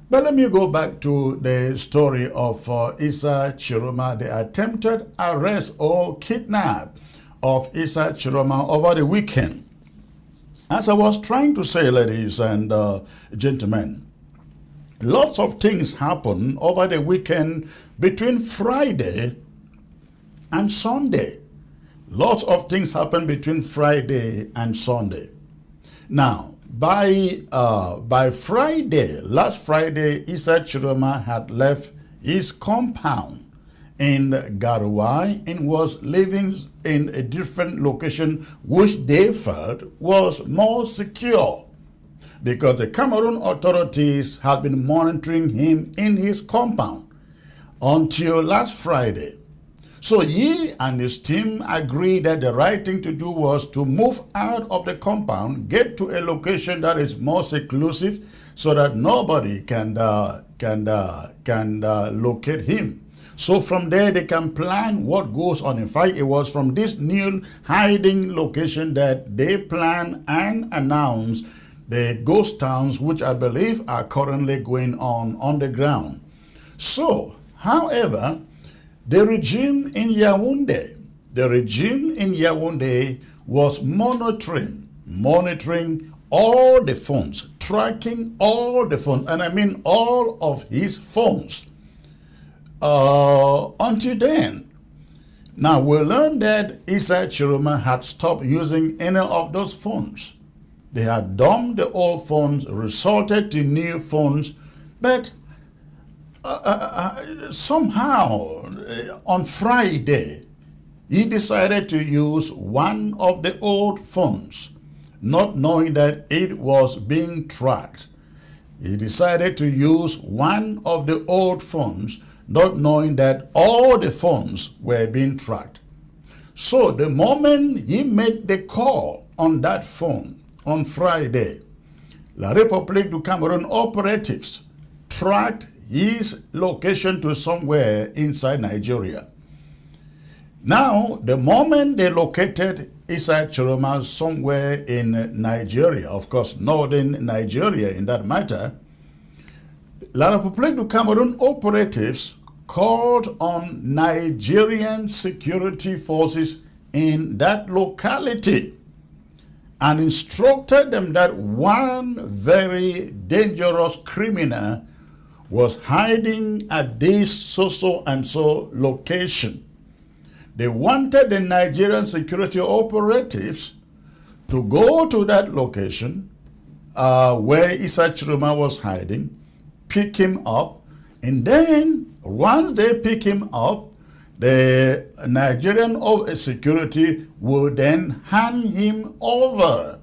But let me go back to the story of Issa Tchiroma, the attempted arrest or kidnap of Issa Tchiroma over the weekend. As I was trying to say, ladies and gentlemen, lots of things happened over the weekend between Friday and Sunday. Lots of things happened between Friday and Sunday. Now, by Friday, last Friday, Issa Tchiroma had left his compound in Garouai and was living in a different location which they felt was more secure because the Cameroon authorities had been monitoring him in his compound until last Friday. So he and his team agreed that the right thing to do was to move out of the compound, get to a location that is more seclusive so that nobody can locate him. So from there they can plan what goes on. In fact, it was from this new hiding location that they plan and announce the ghost towns, which I believe are currently going on the ground. So, however, the regime in Yaoundé was monitoring all the phones, tracking all the phones, and I mean all of his phones. Until then, now we learned that Issa Tchiroma had stopped using any of those phones. They had dumped the old phones, resorted to new phones, but somehow on Friday, he decided to use one of the old phones, not knowing that it was being tracked. He decided to use one of the old phones, not knowing that all the phones were being tracked. So the moment he made the call on that phone on Friday, La République du Cameroun operatives tracked his location to somewhere inside Nigeria. Now, the moment they located Issa Tchiroma somewhere in Nigeria, of course, northern Nigeria in that matter, La République du Cameroun operatives called on Nigerian security forces in that locality and instructed them that one very dangerous criminal was hiding at this so and so location. They wanted the Nigerian security operatives to go to that location where Issa Tchiroma was hiding, pick him up, and then once they pick him up, the Nigerian security will then hand him over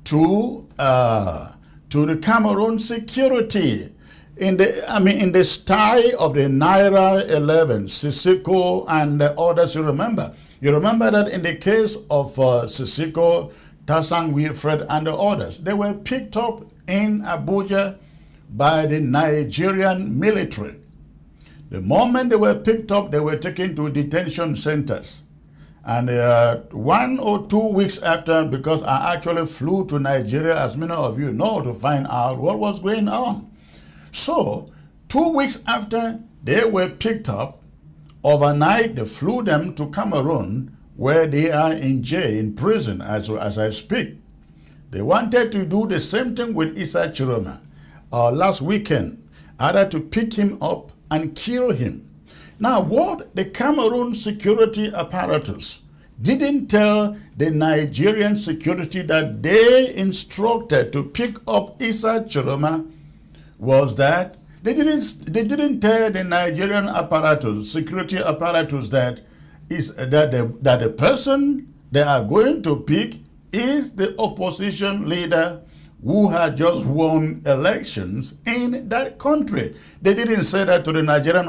to the Cameroon security in the style of the Naira 11, Sissoko and the others. You remember that in the case of Sissoko, Tasang Wilfred and the others, they were picked up in Abuja by the Nigerian military. The moment they were picked up, they were taken to detention centers. And 1 or 2 weeks after, because I actually flew to Nigeria, as many of you know, to find out what was going on. So, 2 weeks after they were picked up, overnight they flew them to Cameroon, where they are in jail, in prison, as I speak. They wanted to do the same thing with Issa Tchiroma last weekend, either to pick him up and kill him. Now, what the Cameroon security apparatus didn't tell the Nigerian security that they instructed to pick up Issa Tchiroma was that they didn't tell the Nigerian apparatus, security apparatus, that the person they are going to pick is the opposition leader who had just won elections in that country. They didn't say that to the Nigerian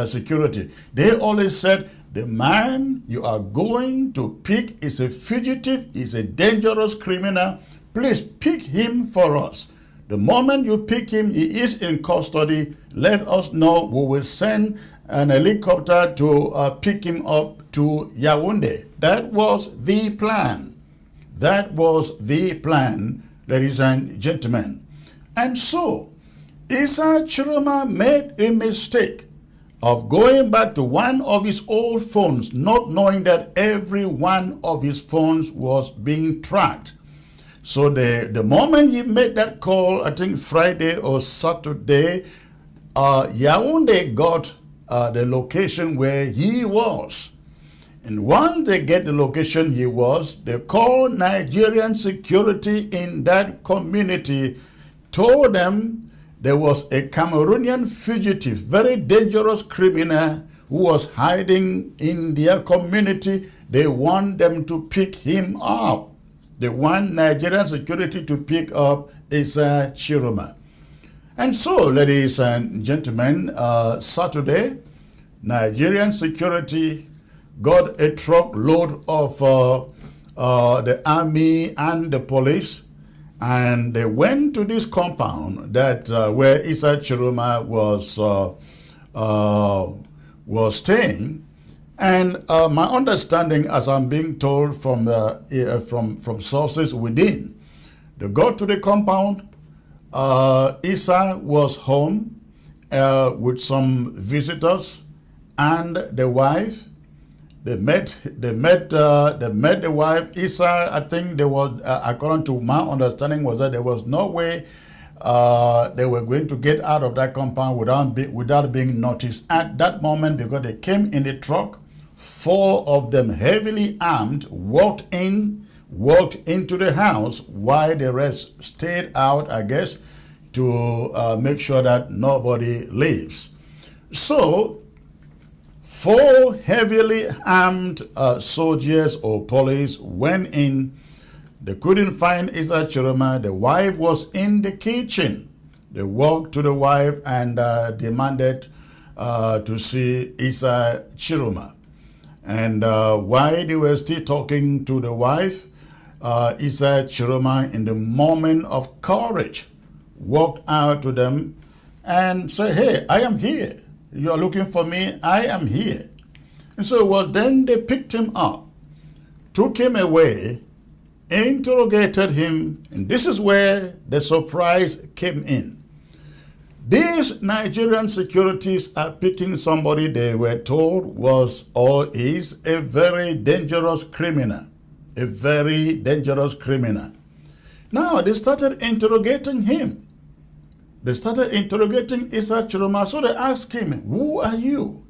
security. They always said, the man you are going to pick is a fugitive, is a dangerous criminal. Please pick him for us. The moment you pick him, he is in custody. Let us know. We will send an helicopter to pick him up to Yaoundé. That was the plan. That was the plan, ladies and gentlemen. And so, Issa Tchiroma made a mistake of going back to one of his old phones, not knowing that every one of his phones was being tracked. So the moment he made that call, I think Friday or Saturday, Yaoundé got the location where he was. And once they get the location he was, they called Nigerian security in that community, told them there was a Cameroonian fugitive, very dangerous criminal who was hiding in their community. They want them to pick him up. They want Nigerian security to pick up Issa Tchiroma. And so, ladies and gentlemen, Saturday, Nigerian security got a truckload of the army and the police, and they went to this compound that where Issa Tchiroma was staying. And my understanding, as I'm being told from sources within, they got to the compound. Issa was home with some visitors and the wife. They met the wife. Issa, I think there was, according to my understanding, was that there was no way they were going to get out of that compound without being noticed at that moment, because they came in the truck. 4 of them, heavily armed, walked into the house, while the rest stayed out, I guess, to make sure that nobody leaves. So 4 heavily armed soldiers or police went in. They couldn't find Issa Tchiroma. The wife was in the kitchen. They walked to the wife and demanded to see Issa Tchiroma. And while they were still talking to the wife, Issa Tchiroma, in the moment of courage, walked out to them and said, "Hey, I am here. You are looking for me? I am here." And so it was then they picked him up, took him away, interrogated him, and this is where the surprise came in. These Nigerian securities are picking somebody they were told was or is a very dangerous criminal. A very dangerous criminal. Now they started interrogating him. They started interrogating Issa Tchiroma. So they asked him, "Who are you?"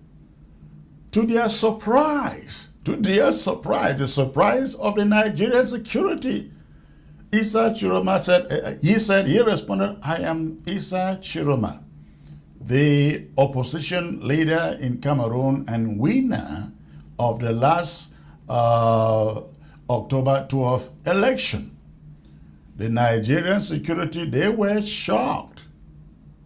To their surprise, the surprise of the Nigerian security, Issa Tchiroma said, he responded, "I am Issa Tchiroma, the opposition leader in Cameroon and winner of the last October 12th election." The Nigerian security, they were shocked.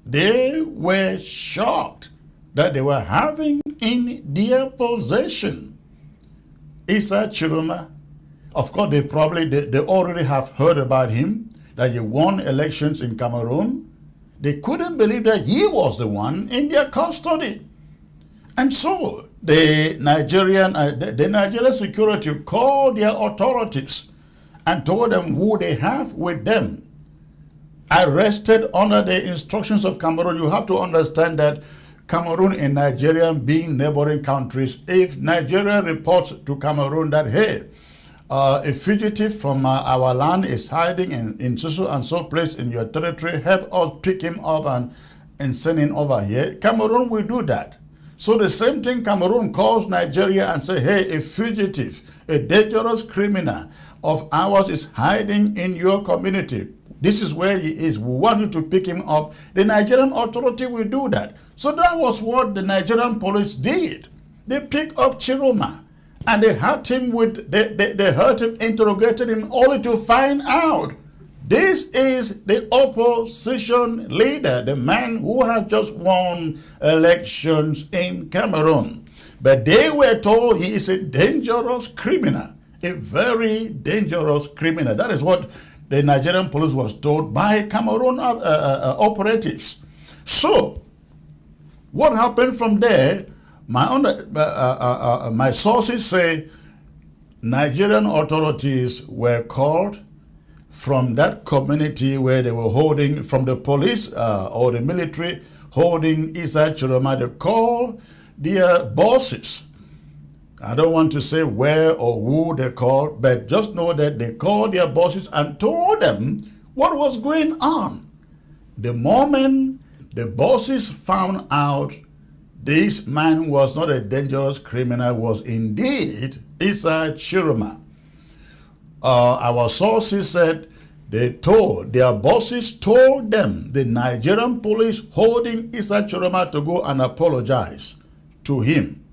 They were shocked that they were having in their possession Issa Tchiroma. Of course, they already have heard about him, that he won elections in Cameroon. They couldn't believe that he was the one in their custody. And so the Nigerian security called their authorities and told them who they have with them, arrested under the instructions of Cameroon. You have to understand that Cameroon and Nigeria being neighboring countries, if Nigeria reports to Cameroon that, "Hey, a fugitive from our land is hiding in so and so place in your territory, help us pick him up and send him over here," Cameroon will do that. So the same thing, Cameroon calls Nigeria and say, "Hey, a fugitive, a dangerous criminal of ours is hiding in your community. This is where he is. We want you to pick him up." The Nigerian authority will do that. So that was what the Nigerian police did. They picked up Tchiroma and they had him they heard him, interrogated him, only to find out this is the opposition leader, the man who had just won elections in Cameroon. But they were told he is a dangerous criminal, a very dangerous criminal. That is what the Nigerian police was told by Cameroon operatives. So, what happened from there? My sources say Nigerian authorities were called from that community where they were holding, from the police or the military holding Issa Tchiroma, they called their bosses. I don't want to say where or who they called, but just know that they called their bosses and told them what was going on. The moment the bosses found out this man was not a dangerous criminal, was indeed Issa Tchiroma, our sources said their bosses told them, the Nigerian police holding Issa Tchiroma, to go and apologize to him.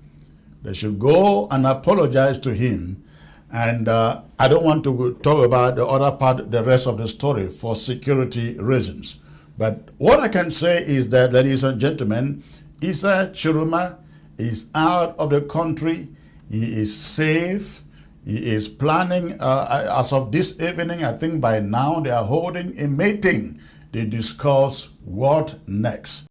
They should go and apologize to him. And I don't want to talk about the other part, the rest of the story, for security reasons. But what I can say is that, ladies and gentlemen, Issa Tchiroma is out of the country. He is safe. He is planning, as of this evening, I think by now they are holding a meeting to discuss what next.